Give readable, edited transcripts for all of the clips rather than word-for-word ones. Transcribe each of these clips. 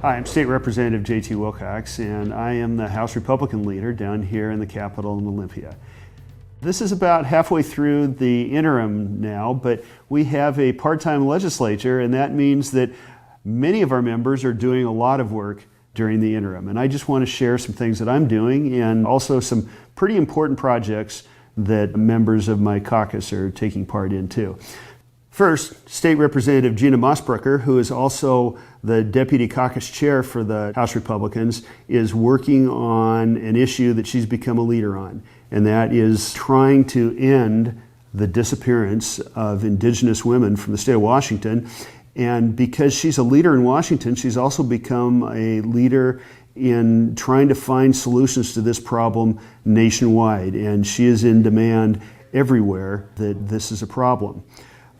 Hi, I'm State Representative J.T. Wilcox, and I am the House Republican Leader down here in the Capitol in Olympia. This is about halfway through the interim now, but we have a part-time legislature, and that means that many of our members are doing a lot of work during the interim. And I just want to share some things that I'm doing and also some pretty important projects that members of my caucus are taking part in too. First, State Representative Gina Mosbrucker, who is also the Deputy Caucus Chair for the House Republicans, is working on an issue that she's become a leader on, and that is trying to end the disappearance of indigenous women from the state of Washington. And because she's a leader in Washington, she's also become a leader in trying to find solutions to this problem nationwide, and she is in demand everywhere that this is a problem.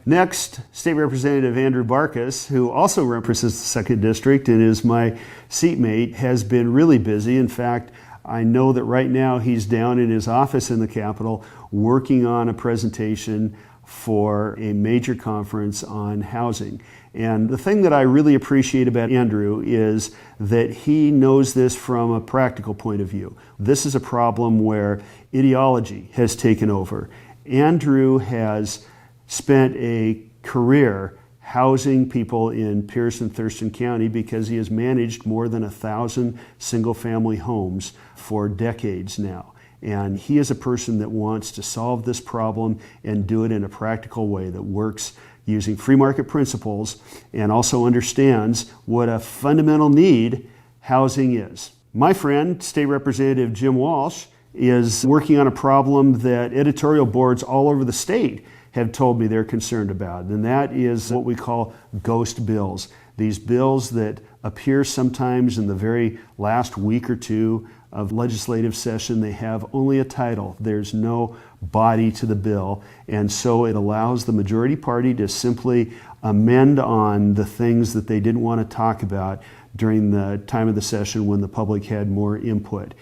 Next, State Representative Andrew Barkis, who also represents the 2nd District and is my seatmate, has been really busy. In fact, I know that right now he's down in his office in the Capitol working on a presentation for a major conference on housing. And the thing that I really appreciate about Andrew is that he knows this from a practical point of view. This is a problem where ideology has taken over. Andrew has spent a career housing people in Pierce and Thurston County because he has managed more than 1,000 single-family homes for decades now. And he is a person that wants to solve this problem and do it in a practical way that works using free market principles and also understands what a fundamental need housing is. My friend, State Representative Jim Walsh, is working on a problem that editorial boards all over the state have told me they're concerned about, and that is what we call ghost bills. These bills that appear sometimes in the very last week or two of legislative session. They have only a title. There's no body to the bill, and so it allows the majority party to simply amend on the things that they didn't want to talk about during the time of the session when the public had more input.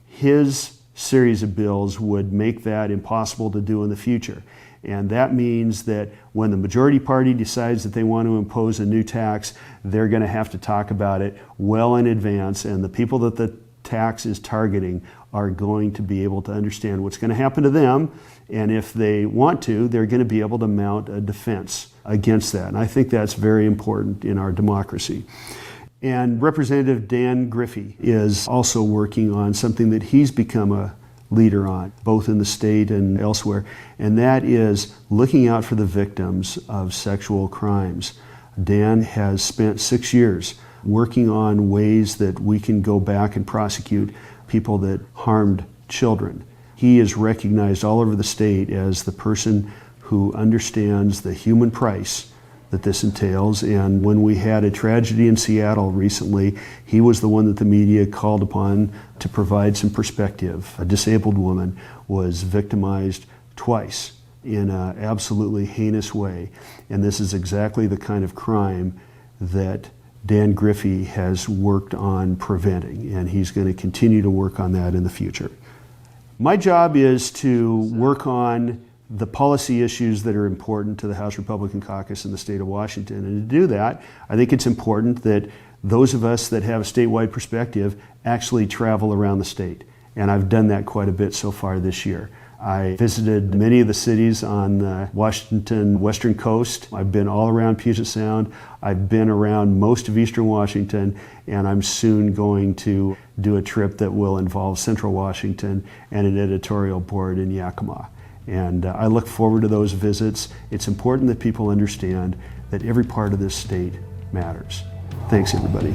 His series of bills would make that impossible to do in the future. And that means that when the majority party decides that they want to impose a new tax, they're going to have to talk about it well in advance, and the people that the tax is targeting are going to be able to understand what's going to happen to them, and if they want to, they're going to be able to mount a defense against that. And I think that's very important in our democracy. And Representative Dan Griffey is also working on something that he's become a leader on, both in the state and elsewhere, and that is looking out for the victims of sexual crimes. Dan has spent 6 years working on ways that we can go back and prosecute people that harmed children. He is recognized all over the state as the person who understands the human price that this entails, and when we had a tragedy in Seattle recently, he was the one that the media called upon to provide some perspective. A disabled woman was victimized twice in an absolutely heinous way, and this is exactly the kind of crime that Dan Griffey has worked on preventing, and he's going to continue to work on that in the future. My job is to work on the policy issues that are important to the House Republican Caucus in the state of Washington. And to do that, I think it's important that those of us that have a statewide perspective actually travel around the state. And I've done that quite a bit so far this year. I visited many of the cities on the Washington western coast. I've been all around Puget Sound. I've been around most of eastern Washington, and I'm soon going to do a trip that will involve central Washington and an editorial board in Yakima. And I look forward to those visits. It's important that people understand that every part of this state matters. Thanks, everybody.